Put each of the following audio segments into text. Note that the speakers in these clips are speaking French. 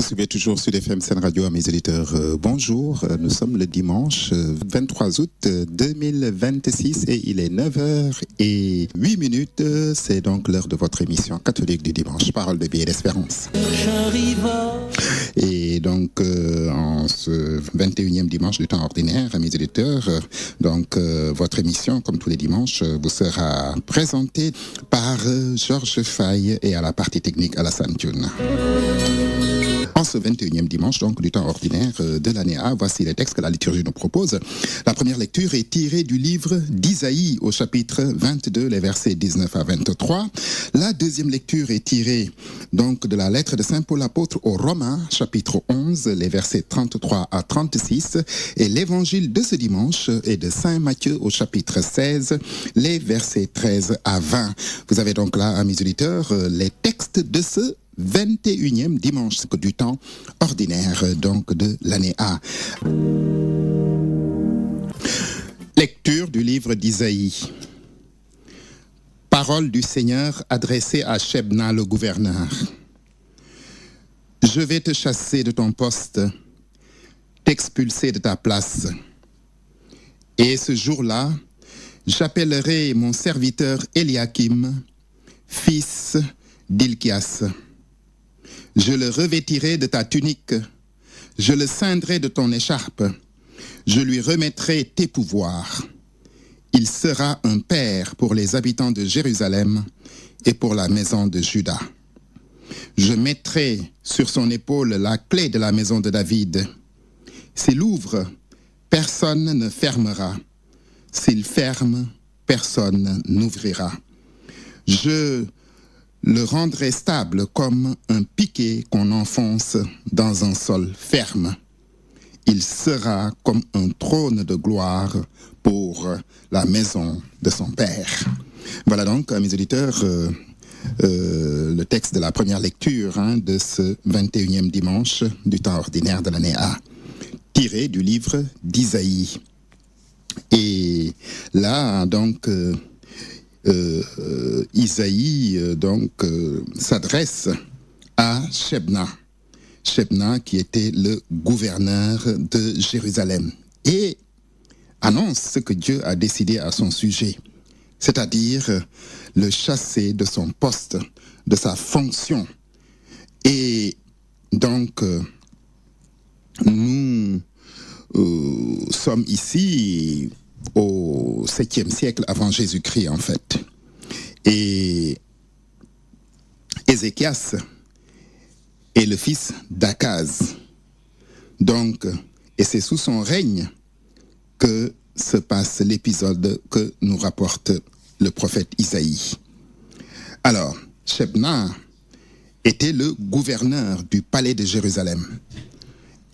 suivez toujours sur FM Sen Radio à mes éditeurs. Bonjour, nous sommes le dimanche 23 août 2026 et il est 9h08. C'est donc l'heure de votre émission catholique du dimanche, Parole de vie et d'espérance. Et donc, en ce 21e dimanche du temps ordinaire, à mes éditeurs, votre émission, comme tous les dimanches, vous sera présentée par Georges Faye et à la partie technique Alassane Thioune. En ce 21e dimanche, donc, du temps ordinaire de l'année A, voici les textes que la liturgie nous propose. La première lecture est tirée du livre d'Isaïe au chapitre 22, les versets 19 à 23. La deuxième lecture est tirée donc de la lettre de Saint Paul apôtre aux Romains, chapitre 11, les versets 33 à 36. Et l'évangile de ce dimanche est de Saint Matthieu au chapitre 16, les versets 13 à 20. Vous avez donc là, amis auditeurs, les textes de ce 21e dimanche du temps ordinaire donc de l'année A. Lecture du livre d'Isaïe. Parole du Seigneur adressée à Shebna le gouverneur. Je vais te chasser de ton poste, t'expulser de ta place. Et ce jour-là, j'appellerai mon serviteur Eliakim, fils d'Ilkias. Je le revêtirai de ta tunique, je le ceindrai de ton écharpe, je lui remettrai tes pouvoirs. Il sera un père pour les habitants de Jérusalem et pour la maison de Juda. Je mettrai sur son épaule la clé de la maison de David. S'il ouvre, personne ne fermera. S'il ferme, personne n'ouvrira. Je le rendrai stable comme un piquet qu'on enfonce dans un sol ferme. Il sera comme un trône de gloire pour la maison de son père. Voilà donc, mes auditeurs, le texte de la première lecture de ce 21e dimanche du temps ordinaire de l'année A, tiré du livre d'Isaïe. Et là, donc, Isaïe s'adresse à Shebna. Shebna qui était le gouverneur de Jérusalem et annonce ce que Dieu a décidé à son sujet, c'est-à-dire le chasser de son poste, de sa fonction. Et donc, nous sommes ici au 7e siècle avant Jésus-Christ, en fait. Et Ézéchias est le fils d'Akaz. Donc, et c'est sous son règne que se passe l'épisode que nous rapporte le prophète Isaïe. Alors, Shebna était le gouverneur du palais de Jérusalem.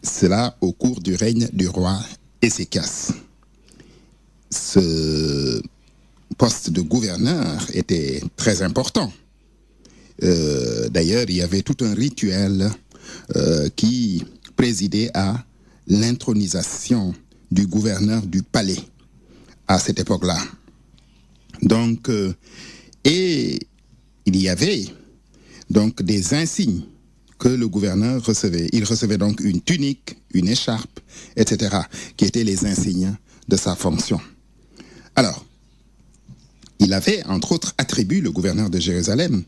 Cela au cours du règne du roi Ézéchias. Ce poste de gouverneur était très important. D'ailleurs, il y avait tout un rituel qui présidait à l'intronisation du gouverneur du palais à cette époque-là. Donc, et il y avait donc des insignes que le gouverneur recevait. Il recevait donc une tunique, une écharpe, etc., qui étaient les insignes de sa fonction. Alors, il avait, entre autres attributs, le gouverneur de Jérusalem,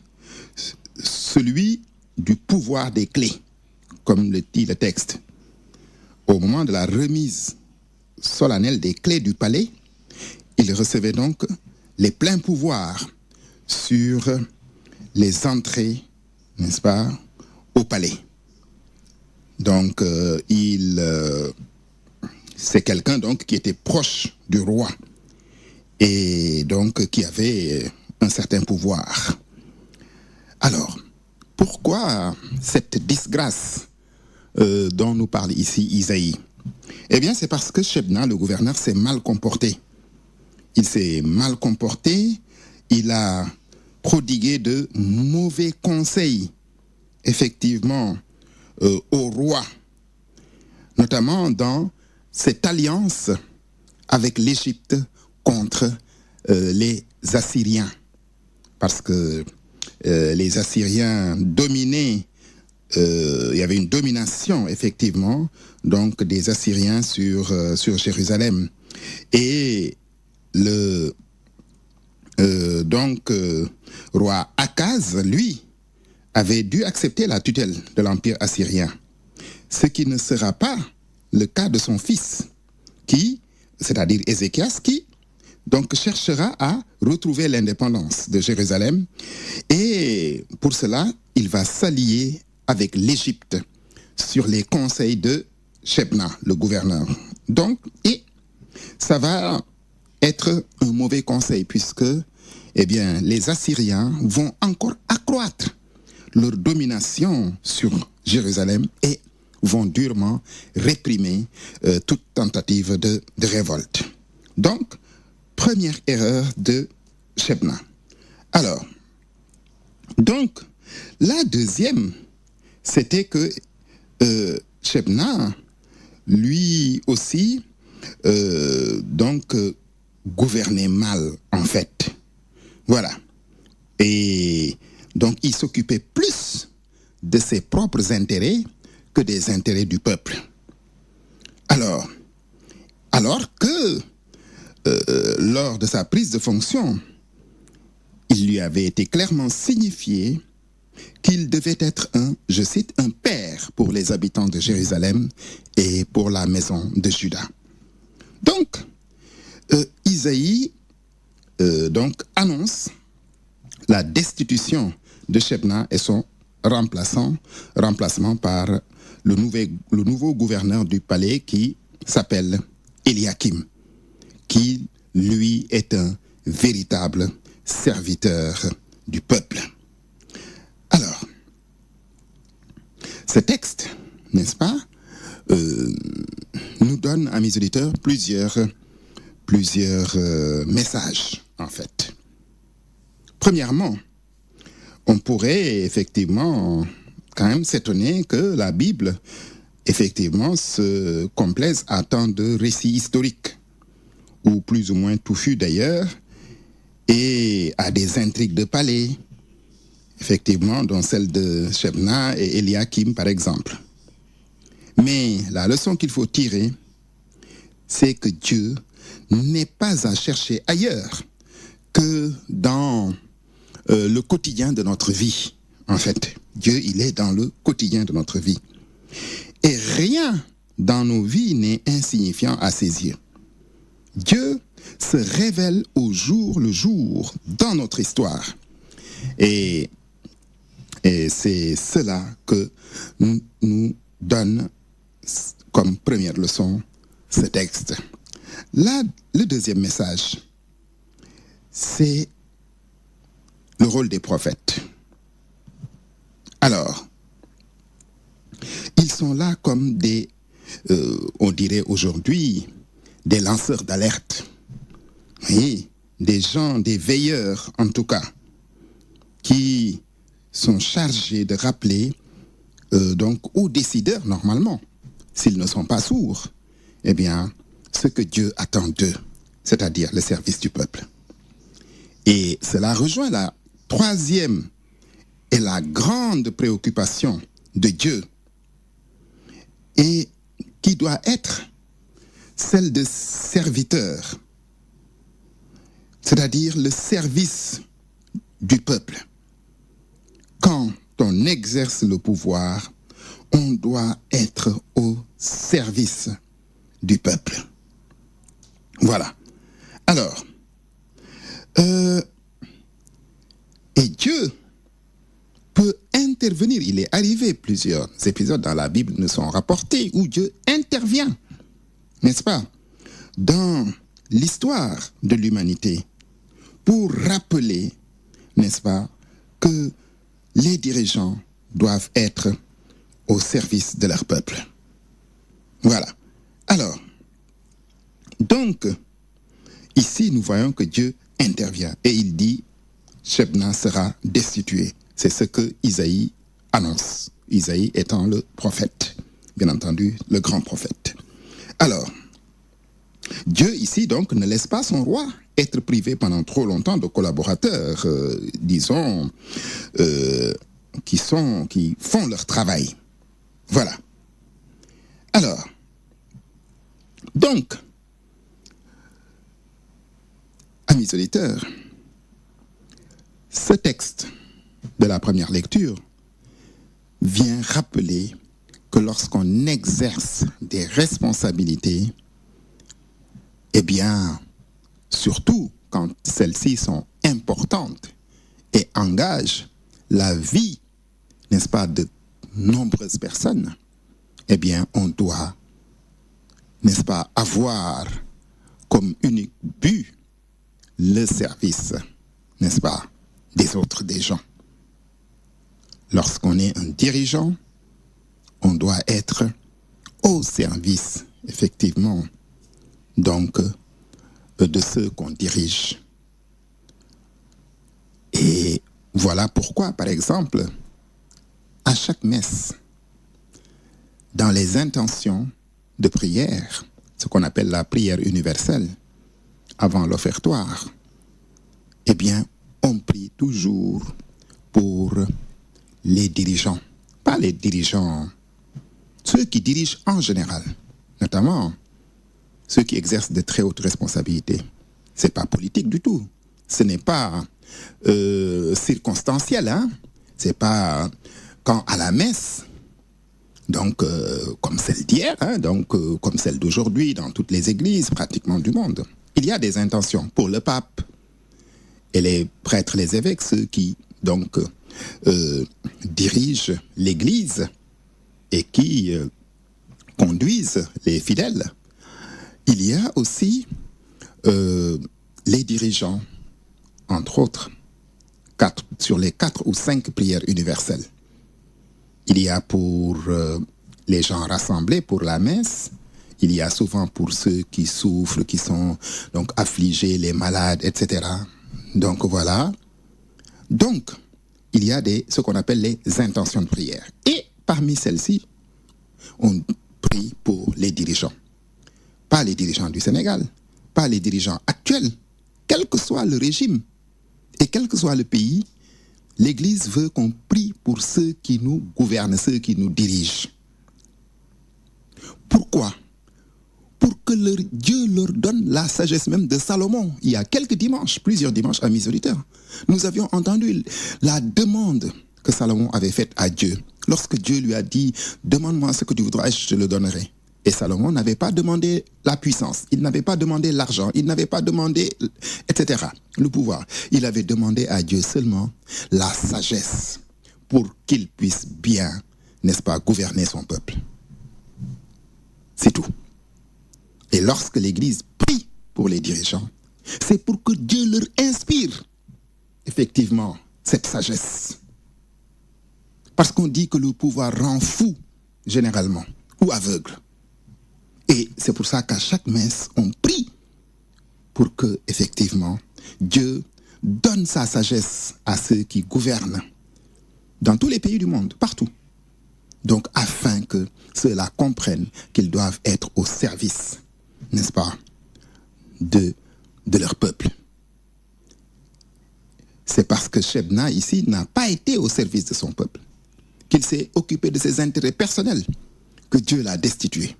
celui du pouvoir des clés, comme le dit le texte. Au moment de la remise solennelle des clés du palais, il recevait donc les pleins pouvoirs sur les entrées, n'est-ce pas, au palais. Donc, c'est quelqu'un donc qui était proche du roi et donc qui avait un certain pouvoir. Alors, pourquoi cette disgrâce dont nous parle ici Isaïe? Eh bien, c'est parce que Shebna, le gouverneur, s'est mal comporté. Il s'est mal comporté, il a prodigué de mauvais conseils, effectivement, au roi, notamment dans cette alliance avec l'Égypte contre les Assyriens. Parce que les Assyriens dominaient il y avait une domination, effectivement, donc des Assyriens sur Jérusalem. Et le roi Akaz, lui, avait dû accepter la tutelle de l'Empire assyrien. Ce qui ne sera pas le cas de son fils, c'est-à-dire Ézéchias, qui donc cherchera à retrouver l'indépendance de Jérusalem. Et pour cela, il va s'allier avec l'Égypte sur les conseils de Shebna, le gouverneur. Donc, et ça va être un mauvais conseil puisque, les Assyriens vont encore accroître leur domination sur Jérusalem et vont durement réprimer toute tentative de révolte. Donc, première erreur de Shebna. Alors, donc, la deuxième, c'était que Shebna, lui aussi, gouvernait mal, en fait. Voilà. Et donc, il s'occupait plus de ses propres intérêts que des intérêts du peuple. Alors que lors de sa prise de fonction, il lui avait été clairement signifié qu'il devait être je cite, un père pour les habitants de Jérusalem et pour la maison de Juda. Donc, Isaïe annonce la destitution de Shebna et son remplacement par le nouveau gouverneur du palais qui s'appelle Eliakim, qui, lui, est un véritable serviteur du peuple. Alors, ce texte, n'est-ce pas, nous donne à mes auditeurs plusieurs messages, en fait. Premièrement, on pourrait effectivement quand même s'étonner que la Bible, effectivement, se complaise à tant de récits historiques, ou plus ou moins touffus d'ailleurs, et à des intrigues de palais, effectivement, dont celle de Shebna et Eliakim, par exemple. Mais la leçon qu'il faut tirer, c'est que Dieu n'est pas à chercher ailleurs que dans le quotidien de notre vie. En fait, Dieu, il est dans le quotidien de notre vie. Et rien dans nos vies n'est insignifiant à ses yeux. Dieu se révèle au jour le jour dans notre histoire. Et c'est cela que nous donne comme première leçon ce texte. Là, le deuxième message, c'est le rôle des prophètes. Alors, ils sont là comme on dirait aujourd'hui, des lanceurs d'alerte. Oui, des gens, des veilleurs en tout cas, qui sont chargés de rappeler aux décideurs normalement, s'ils ne sont pas sourds, ce que Dieu attend d'eux, c'est-à-dire le service du peuple. Et cela rejoint la troisième et la grande préoccupation de Dieu, et qui doit être celle de serviteur, c'est-à-dire le service du peuple. Quand on exerce le pouvoir, on doit être au service du peuple. Voilà. Alors, et Dieu peut intervenir. Il est arrivé, plusieurs épisodes dans la Bible nous sont rapportés où Dieu intervient, n'est-ce pas, dans l'histoire de l'humanité pour rappeler, n'est-ce pas, que les dirigeants doivent être au service de leur peuple. Voilà. Alors, donc, ici, nous voyons que Dieu intervient et il dit, Shebna sera destitué. C'est ce que Isaïe annonce. Isaïe étant le prophète, bien entendu, le grand prophète. Alors, Dieu ici, donc, ne laisse pas son roi être privé pendant trop longtemps de collaborateurs, qui font leur travail. Voilà. Alors, donc, amis auditeurs, ce texte de la première lecture vient rappeler que lorsqu'on exerce des responsabilités, eh bien, surtout quand celles-ci sont importantes et engagent la vie, n'est-ce pas, de nombreuses personnes, eh bien, on doit, n'est-ce pas, avoir comme unique but le service, n'est-ce pas, des autres, des gens. Lorsqu'on est un dirigeant, on doit être au service, effectivement, donc, de ceux qu'on dirige. Et voilà pourquoi, par exemple, à chaque messe, dans les intentions de prière, ce qu'on appelle la prière universelle, avant l'offertoire, eh bien, on prie toujours pour les dirigeants. Pas les dirigeants, ceux qui dirigent en général, notamment ceux qui exercent de très hautes responsabilités. Ce n'est pas politique du tout. Ce n'est pas circonstanciel. Hein? Ce n'est pas quand à la messe, donc comme celle d'hier, hein, donc comme celle d'aujourd'hui dans toutes les églises pratiquement du monde. Il y a des intentions pour le pape et les prêtres, les évêques, ceux qui donc dirigent l'église et qui conduisent les fidèles. Il y a aussi les dirigeants, entre autres, sur les 4 ou 5 prières universelles. Il y a pour les gens rassemblés pour la messe, il y a souvent pour ceux qui souffrent, qui sont donc affligés, les malades, etc. Donc voilà. Donc, il y a ce qu'on appelle les intentions de prière. Et parmi celles-ci, on prie pour les dirigeants. Pas les dirigeants du Sénégal, pas les dirigeants actuels, quel que soit le régime et quel que soit le pays, l'Église veut qu'on prie pour ceux qui nous gouvernent, ceux qui nous dirigent. Pourquoi? Pour que Dieu leur donne la sagesse même de Salomon. Il y a quelques dimanches, plusieurs dimanches, amis auditeurs, nous avions entendu la demande que Salomon avait faite à Dieu. Lorsque Dieu lui a dit, demande-moi ce que tu voudras et je te le donnerai. Et Salomon n'avait pas demandé la puissance, il n'avait pas demandé l'argent, il n'avait pas demandé, etc., le pouvoir. Il avait demandé à Dieu seulement la sagesse pour qu'il puisse bien, n'est-ce pas, gouverner son peuple. C'est tout. Et lorsque l'Église prie pour les dirigeants, c'est pour que Dieu leur inspire, effectivement, cette sagesse. Parce qu'on dit que le pouvoir rend fou, généralement, ou aveugle. Et c'est pour ça qu'à chaque messe, on prie pour que, effectivement, Dieu donne sa sagesse à ceux qui gouvernent dans tous les pays du monde, partout. Donc, afin que ceux-là comprennent qu'ils doivent être au service, n'est-ce pas, de leur peuple. C'est parce que Shebna, ici, n'a pas été au service de son peuple, qu'il s'est occupé de ses intérêts personnels, que Dieu l'a destitué.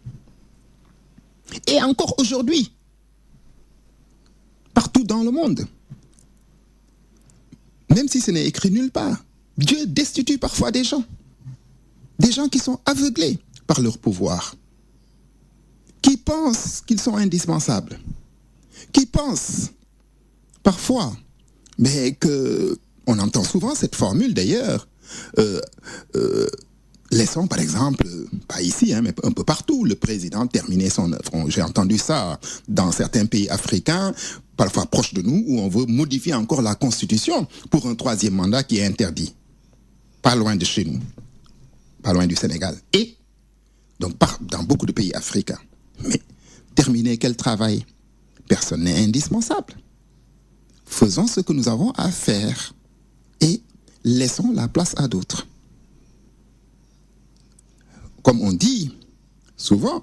Et encore aujourd'hui, partout dans le monde, même si ce n'est écrit nulle part, Dieu destitue parfois des gens qui sont aveuglés par leur pouvoir, qui pensent qu'ils sont indispensables, qui pensent parfois, mais on entend souvent cette formule d'ailleurs, laissons par exemple, pas ici, hein, mais un peu partout, le président terminer son œuvre. J'ai entendu ça dans certains pays africains, parfois proches de nous, où on veut modifier encore la constitution pour un 3e mandat qui est interdit. Pas loin de chez nous, pas loin du Sénégal. Et, donc, dans beaucoup de pays africains. Mais, terminer quel travail? Personne n'est indispensable. Faisons ce que nous avons à faire et laissons la place à d'autres. Comme on dit souvent,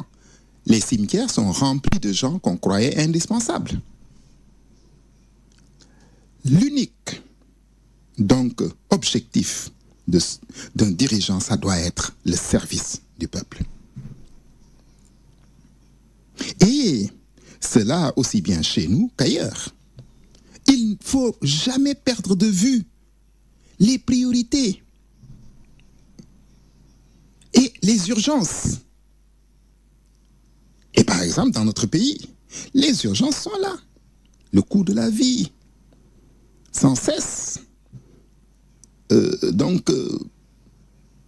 les cimetières sont remplis de gens qu'on croyait indispensables. L'unique, donc, objectif d'un dirigeant, ça doit être le service du peuple. Et cela aussi bien chez nous qu'ailleurs. Il ne faut jamais perdre de vue les priorités et les urgences. Et par exemple, dans notre pays, les urgences sont là. Le coût de la vie, sans cesse,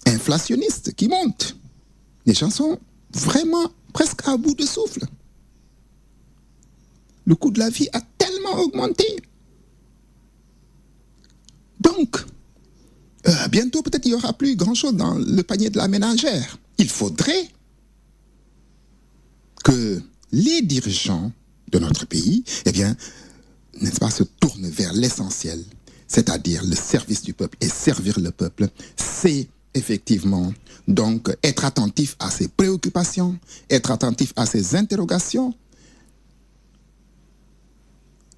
inflationniste, qui monte. Les gens sont vraiment presque à bout de souffle. Le coût de la vie a tellement augmenté. Donc, bientôt peut-être il n'y aura plus grand-chose dans le panier de la ménagère. Il faudrait que les dirigeants de notre pays, eh bien, n'est-ce pas, se tournent vers l'essentiel, c'est-à-dire le service du peuple. Et servir le peuple, c'est effectivement donc être attentif à ses préoccupations, être attentif à ses interrogations,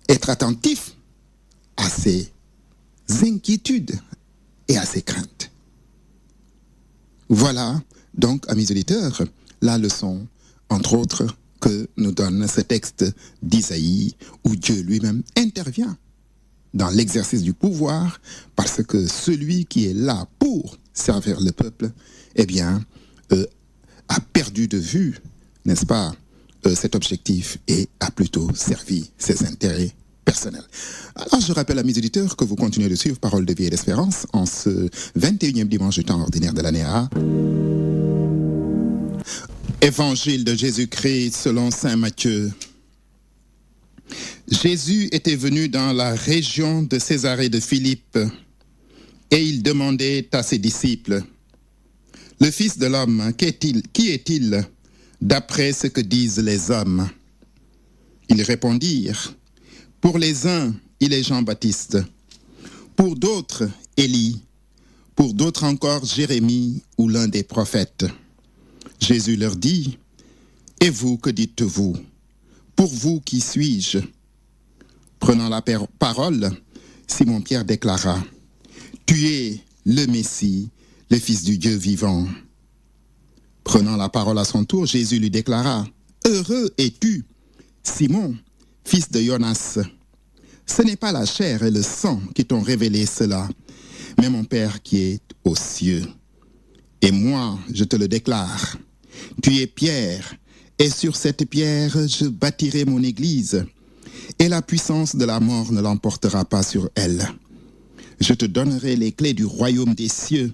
être attentif à ses inquiétudes et à ses craintes. Voilà donc, amis auditeurs, la leçon, entre autres, que nous donne ce texte d'Isaïe où Dieu lui-même intervient dans l'exercice du pouvoir parce que celui qui est là pour servir le peuple, eh bien, a perdu de vue, n'est-ce pas, cet objectif et a plutôt servi ses intérêts personnels. Alors, je rappelle à mes auditeurs que vous continuez de suivre Parole de vie et d'espérance en ce 21e dimanche du temps ordinaire de l'année A. Évangile de Jésus-Christ selon saint Matthieu. Jésus était venu dans la région de Césarée de Philippe et il demandait à ses disciples, « Le Fils de l'homme, qui est-il d'après ce que disent les hommes ?» Ils répondirent, « Pour les uns, il est Jean-Baptiste, pour d'autres, Élie, pour d'autres encore, Jérémie ou l'un des prophètes. » Jésus leur dit, « Et vous, que dites-vous? Pour vous, qui suis-je » Prenant la parole, Simon-Pierre déclara, « Tu es le Messie, le Fils du Dieu vivant. » Prenant la parole à son tour, Jésus lui déclara, « Heureux es-tu, Simon, fils de Jonas. Ce n'est pas la chair et le sang qui t'ont révélé cela, mais mon Père qui est aux cieux. Et moi, je te le déclare, tu es Pierre, et sur cette pierre, je bâtirai mon église, et la puissance de la mort ne l'emportera pas sur elle. Je te donnerai les clés du royaume des cieux.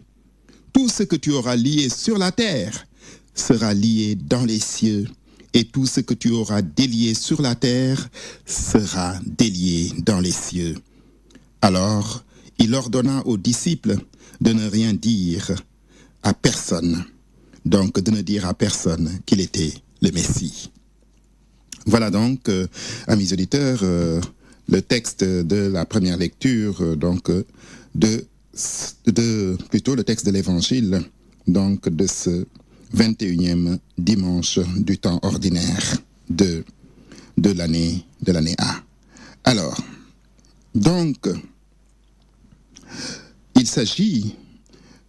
Tout ce que tu auras lié sur la terre sera lié dans les cieux, et tout ce que tu auras délié sur la terre sera délié dans les cieux. » Alors, il ordonna aux disciples de ne rien dire à personne, donc de ne dire à personne qu'il était le Messie. Voilà donc, amis auditeurs, le texte de la première lecture, donc plutôt le texte de l'Évangile, donc de ce 21e dimanche du temps ordinaire de l'année A. Alors, donc, il s'agit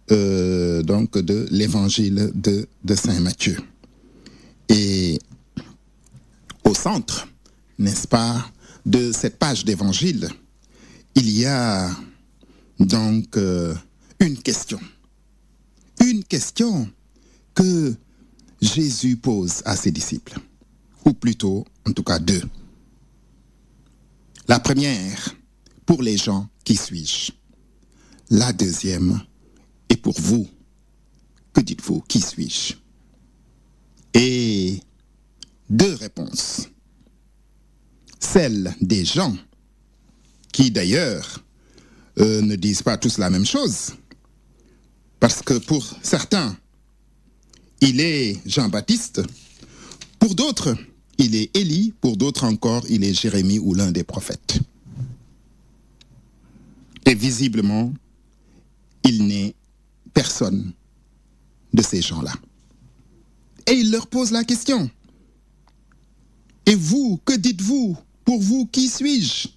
donc de l'évangile de saint Matthieu. Et au centre, n'est-ce pas, de cette page d'évangile, il y a donc une question. Une question que Jésus pose à ses disciples, ou plutôt, en tout cas deux. La première, pour les gens, qui suis-je? La deuxième, et pour vous, que dites-vous, qui suis-je? Et deux réponses. Celle des gens, qui d'ailleurs ne disent pas tous la même chose, parce que pour certains, il est Jean-Baptiste, pour d'autres, il est Élie, pour d'autres encore, il est Jérémie ou l'un des prophètes. Et visiblement, il n'est personne de ces gens-là. Et il leur pose la question. Et vous, que dites-vous? Pour vous, qui suis-je?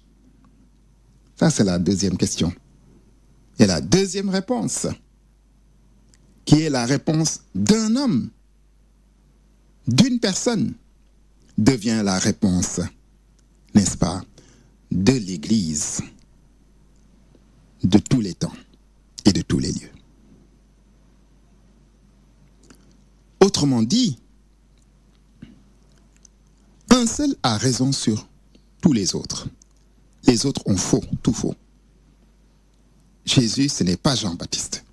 Ça, c'est la deuxième question. Et la deuxième réponse, qui est la réponse d'un homme, d'une personne, devient la réponse, n'est-ce pas, de l'Église, de tous les temps et de tous les lieux. Autrement dit, un seul a raison sur tous les autres. Les autres ont faux, tout faux. Jésus, ce n'est pas Jean-Baptiste.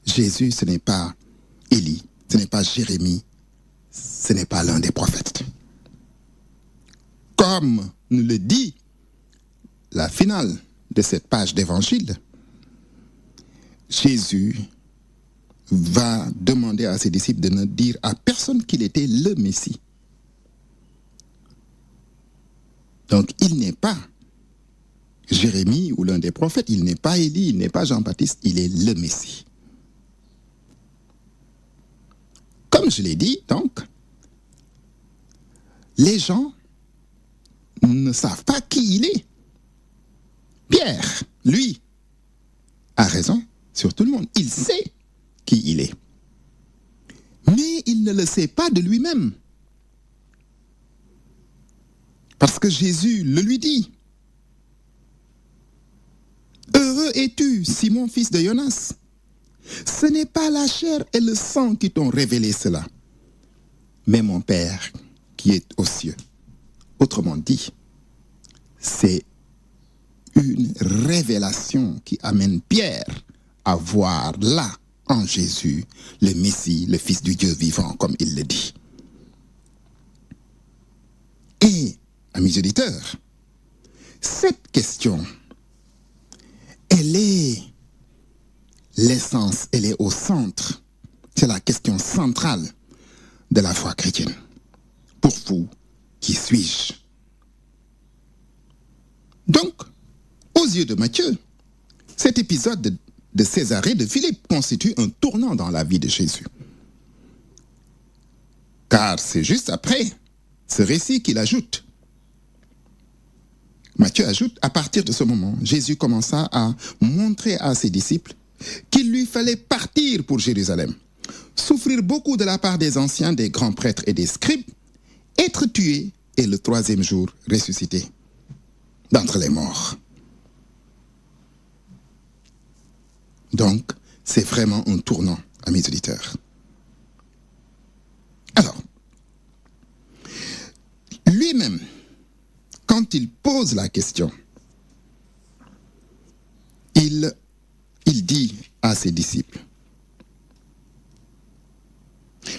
Jésus, ce n'est pas Élie, ce n'est pas Jérémie, ce n'est pas l'un des prophètes. Comme nous le dit la finale de cette page d'évangile, Jésus va demander à ses disciples de ne dire à personne qu'il était le Messie. Donc, il n'est pas Jérémie ou l'un des prophètes, il n'est pas Élie, il n'est pas Jean-Baptiste, il est le Messie. Comme je l'ai dit, donc, les gens ne savent pas qui il est. Pierre, lui, a raison sur tout le monde. Il sait qui il est. Mais il ne le sait pas de lui-même. Parce que Jésus le lui dit. Heureux es-tu, Simon, fils de Jonas. Ce n'est pas la chair et le sang qui t'ont révélé cela, mais mon Père qui est aux cieux. Autrement dit, c'est une révélation qui amène Pierre à voir là, en Jésus, le Messie, le Fils du Dieu vivant, comme il le dit. Et, amis auditeurs, cette question, elle est l'essence, elle est au centre. C'est la question centrale de la foi chrétienne. Pour vous, qui suis-je? Donc, aux yeux de Matthieu, cet épisode de Césarée de Philippe constitue un tournant dans la vie de Jésus. Car c'est juste après ce récit qu'il ajoute. Matthieu ajoute, à partir de ce moment, Jésus commença à montrer à ses disciples qu'il lui fallait partir pour Jérusalem, souffrir beaucoup de la part des anciens, des grands prêtres et des scribes, être tué et le troisième jour ressuscité d'entre les morts. Donc, c'est vraiment un tournant, amis auditeurs. Alors, lui-même, quand il pose la question, il dit à ses disciples,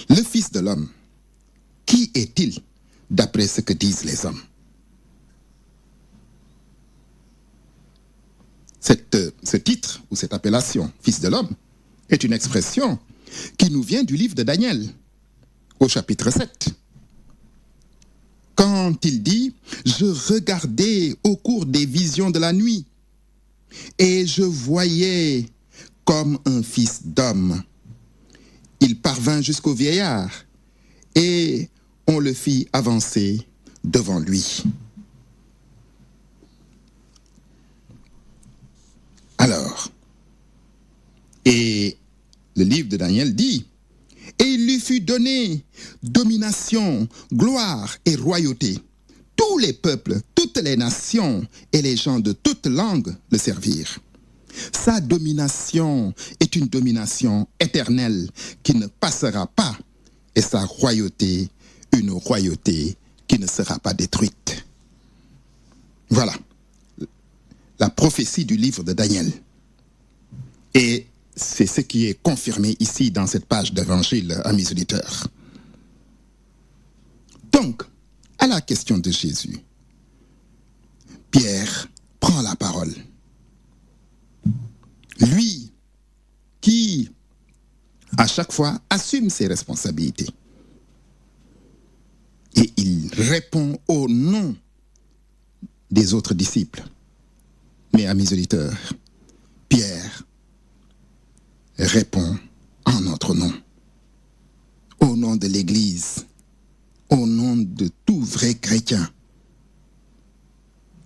le Fils de l'homme, qui est-il d'après ce que disent les hommes? Ce titre ou cette appellation, Fils de l'homme, est une expression qui nous vient du livre de Daniel, au chapitre 7. Quand il dit « Je regardais au cours des visions de la nuit, et je voyais comme un fils d'homme. Il parvint jusqu'au vieillard, et on le fit avancer devant lui. » Alors, et le livre de Daniel dit, « Et il lui fut donné domination, gloire et royauté. Tous les peuples, toutes les nations et les gens de toutes langues le servirent. Sa domination est une domination éternelle qui ne passera pas, et sa royauté, une royauté qui ne sera pas détruite. » Voilà la prophétie du livre de Daniel. Et c'est ce qui est confirmé ici dans cette page d'évangile, amis auditeurs. Donc, à la question de Jésus, Pierre prend la parole. Lui qui, à chaque fois, assume ses responsabilités. Et il répond au nom des autres disciples. Mais, amis auditeurs, Pierre répond en notre nom, au nom de l'Église, au nom de tout vrai chrétien.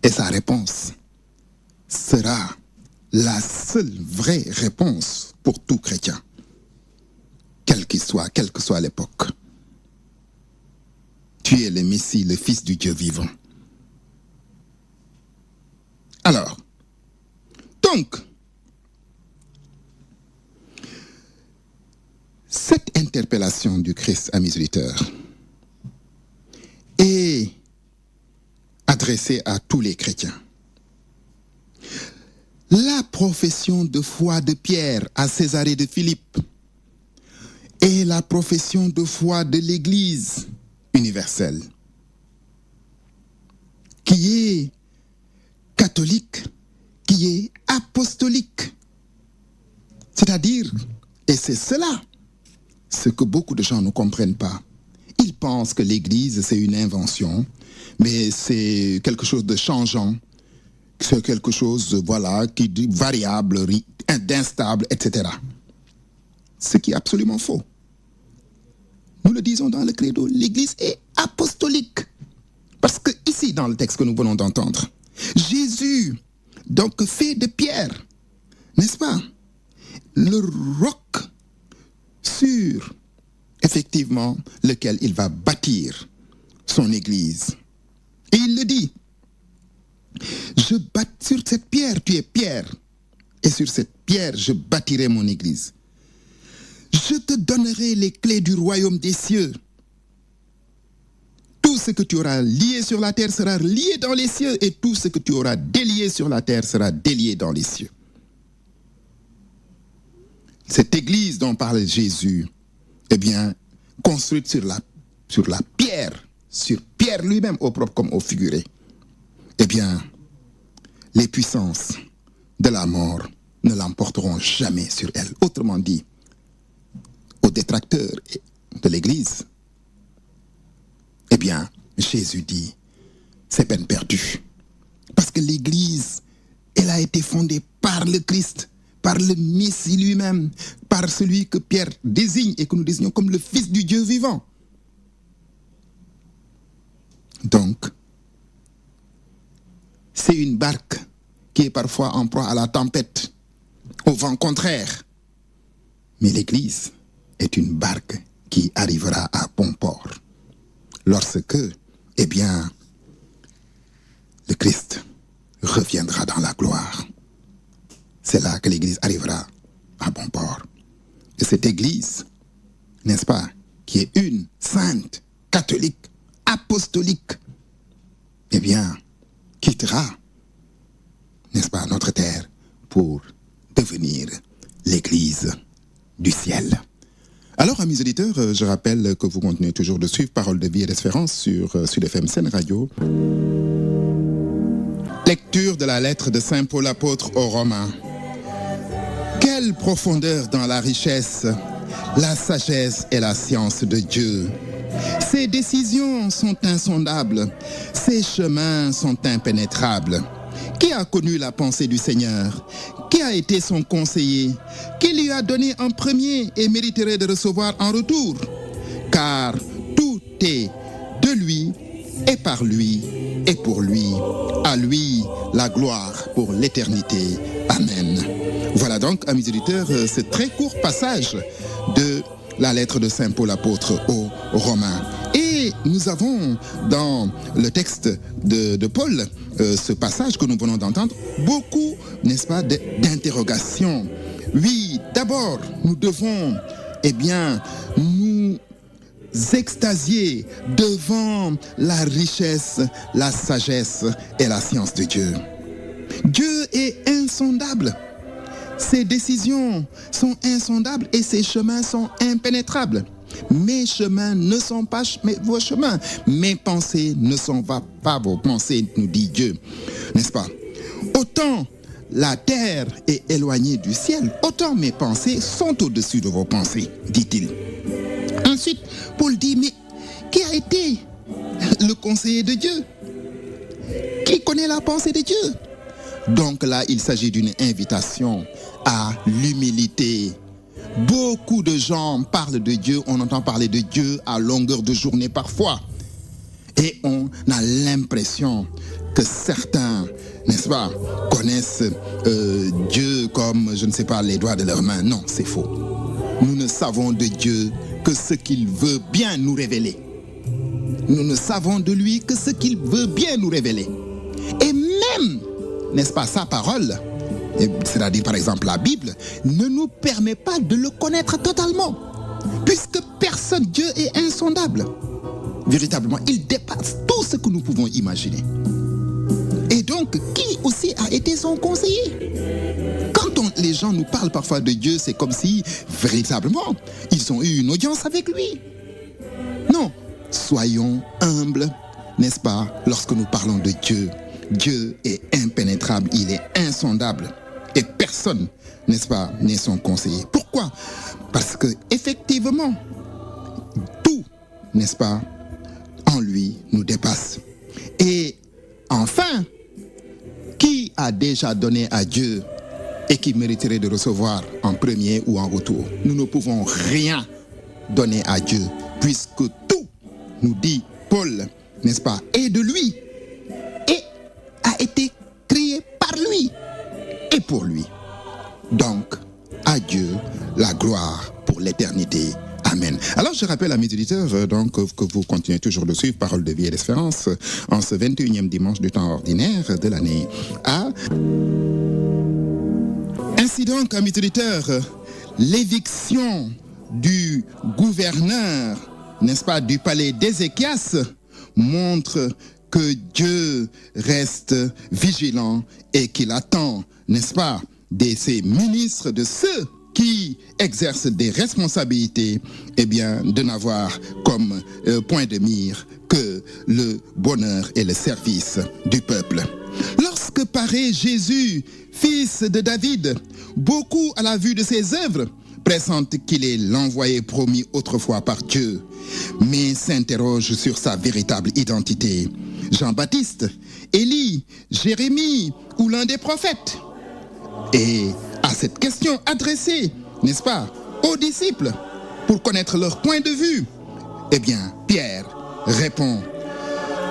Et sa réponse sera la seule vraie réponse pour tout chrétien. qu'il soit, quelle que soit l'époque. Tu es le Messie, le Fils du Dieu vivant. Alors, donc, cette interpellation du Christ à mes auditeurs est adressée à tous les chrétiens. La profession de foi de Pierre à Césarée de Philippe est la profession de foi de l'Église universelle, qui est catholique, qui est apostolique. C'est-à-dire, et c'est cela, ce que beaucoup de gens ne comprennent pas. Ils pensent que l'Église, c'est une invention, mais c'est quelque chose de changeant, c'est quelque chose, voilà, qui est variable, d'instable, etc. Ce qui est absolument faux. Nous le disons dans le credo, l'Église est apostolique. Parce que ici, dans le texte que nous venons d'entendre, Jésus, donc fait de Pierre, n'est-ce pas, le roc sur, effectivement, lequel il va bâtir son Église. Et il le dit, je bâtis sur cette pierre, tu es Pierre, et sur cette pierre, je bâtirai mon Église. Je te donnerai les clés du royaume des cieux. Tout ce que tu auras lié sur la terre sera lié dans les cieux, et tout ce que tu auras délié sur la terre sera délié dans les cieux. Cette église dont parle Jésus, eh bien, construite sur la pierre, sur Pierre lui-même, au propre comme au figuré, eh bien, les puissances de la mort ne l'emporteront jamais sur elle. Autrement dit, aux détracteurs de l'église, eh bien, Jésus dit, c'est peine perdue. Parce que l'église, elle a été fondée par le Christ, par le Messie lui-même, par celui que Pierre désigne et que nous désignons comme le Fils du Dieu vivant. Donc, c'est une barque qui est parfois en proie à la tempête, au vent contraire. Mais l'Église est une barque qui arrivera à bon port lorsque, eh bien, le Christ reviendra dans la gloire. C'est là que l'Église arrivera à bon port. Et cette Église, n'est-ce pas, qui est une, sainte, catholique, apostolique, eh bien, quittera, n'est-ce pas, notre terre pour devenir l'Église du ciel. Alors, amis auditeurs, je rappelle que vous continuez toujours de suivre Parole de vie et d'espérance sur Sud FM Sen Radio. Lecture de la lettre de Saint Paul apôtre aux Romains. Quelle profondeur dans la richesse, la sagesse et la science de Dieu. Ses décisions sont insondables, ses chemins sont impénétrables. Qui a connu la pensée du Seigneur? Qui a été son conseiller? Qui lui a donné en premier et mériterait de recevoir en retour? Car tout est de lui et par lui et pour lui. À lui la gloire pour l'éternité. Amen. Voilà donc, amis auditeurs, ce très court passage de la lettre de Saint Paul apôtre aux Romains. Et nous avons dans le texte de Paul, ce passage que nous venons d'entendre, beaucoup, n'est-ce pas, d'interrogations. Oui, d'abord, nous devons, eh bien, nous extasier devant la richesse, la sagesse et la science de Dieu. Dieu est insondable. Ses décisions sont insondables et ses chemins sont impénétrables. Mes chemins ne sont pas vos chemins. Mes pensées ne sont pas vos pensées, nous dit Dieu. N'est-ce pas? Autant la terre est éloignée du ciel, autant mes pensées sont au-dessus de vos pensées, dit-il. Ensuite, Paul dit, mais qui a été le conseiller de Dieu? Qui connaît la pensée de Dieu? Donc là, il s'agit d'une invitation à l'humilité. Beaucoup de gens parlent de Dieu, on entend parler de Dieu à longueur de journée parfois. Et on a l'impression que certains, n'est-ce pas, connaissent Dieu comme, je ne sais pas, les doigts de leurs mains. Non, c'est faux. nous ne savons de Dieu que ce qu'il veut bien nous révéler. Nous ne savons de lui que ce qu'il veut bien nous révéler. Et même, n'est-ce pas, sa parole, c'est-à-dire par exemple la Bible, ne nous permet pas de le connaître totalement. Puisque personne, Dieu est insondable. Véritablement, il dépasse tout ce que nous pouvons imaginer. Et donc, qui aussi a été son conseiller? Quand les gens nous parlent parfois de Dieu, c'est comme si, véritablement, ils ont eu une audience avec lui. Non, soyons humbles, n'est-ce pas, lorsque nous parlons de Dieu. Dieu est impénétrable, il est insondable. Et personne, n'est-ce pas, n'est son conseiller. Pourquoi? Parce que, effectivement, tout, n'est-ce pas, en lui nous dépasse. Et enfin, qui a déjà donné à Dieu et qui mériterait de recevoir en premier ou en retour? Nous ne pouvons rien donner à Dieu, puisque tout, nous dit Paul, n'est-ce pas, est de lui et a été créé par lui et pour lui. Donc, à Dieu la gloire pour l'éternité. Amen. Alors, je rappelle à mes auditeurs donc, que vous continuez toujours de suivre Parole de vie et d'espérance en ce 21e dimanche du temps ordinaire de l'année A. Ainsi donc, à mes auditeurs, l'éviction du gouverneur, n'est-ce pas, du palais d'Ézéchias montre que Dieu reste vigilant et qu'il attend, n'est-ce pas, de ses ministres, de ceux qui exercent des responsabilités, eh bien, de n'avoir comme point de mire que le bonheur et le service du peuple. Lorsque paraît Jésus, fils de David, beaucoup à la vue de ses œuvres pressentent qu'il est l'envoyé promis autrefois par Dieu, mais s'interrogent sur sa véritable identité. Jean-Baptiste, Élie, Jérémie ou l'un des prophètes? Et à cette question adressée, n'est-ce pas, aux disciples, pour connaître leur point de vue, eh bien, Pierre répond,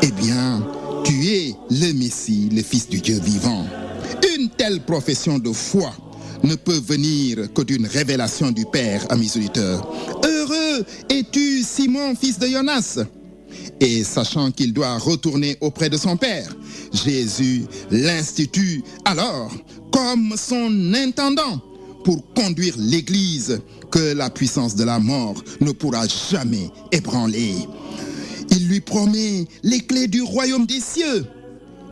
eh bien, tu es le Messie, le Fils du Dieu vivant. Une telle profession de foi ne peut venir que d'une révélation du Père à mes auditeurs. Heureux es-tu, Simon, fils de Jonas. Et sachant qu'il doit retourner auprès de son Père, Jésus l'institue alors comme son intendant pour conduire l'Église que la puissance de la mort ne pourra jamais ébranler. Il lui promet les clés du royaume des cieux.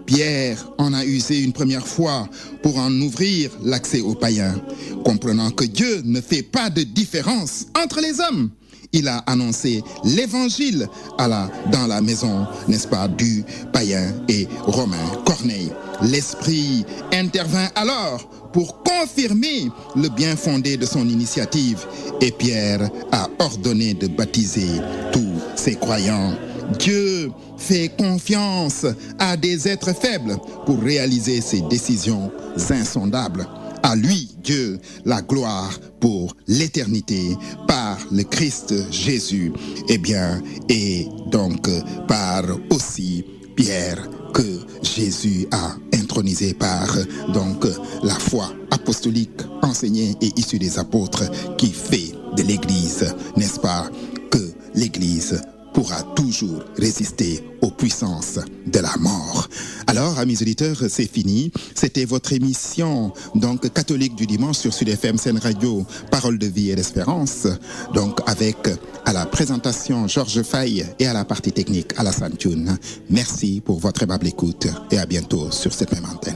Pierre en a usé une première fois pour en ouvrir l'accès aux païens. Comprenant que Dieu ne fait pas de différence entre les hommes, il a annoncé l'évangile dans la maison, n'est-ce pas, du païen et romain Corneille. L'Esprit intervint alors pour confirmer le bien fondé de son initiative et Pierre a ordonné de baptiser tous ses croyants. Dieu fait confiance à des êtres faibles pour réaliser ses décisions insondables. À lui, Dieu, la gloire pour l'éternité par le Christ Jésus. Eh bien, et donc par aussi Pierre que Jésus a intronisé par donc la foi apostolique enseignée et issue des apôtres qui fait de l'Église, n'est-ce pas, que l'Église pourra toujours résister aux puissances de la mort. Alors, amis auditeurs, c'est fini. C'était votre émission donc catholique du dimanche sur Sud FM Sen Radio, Parole de vie et d'espérance. Donc, avec à la présentation Georges Faye et à la partie technique Alassane Thioune. Merci pour votre aimable écoute et à bientôt sur cette même antenne.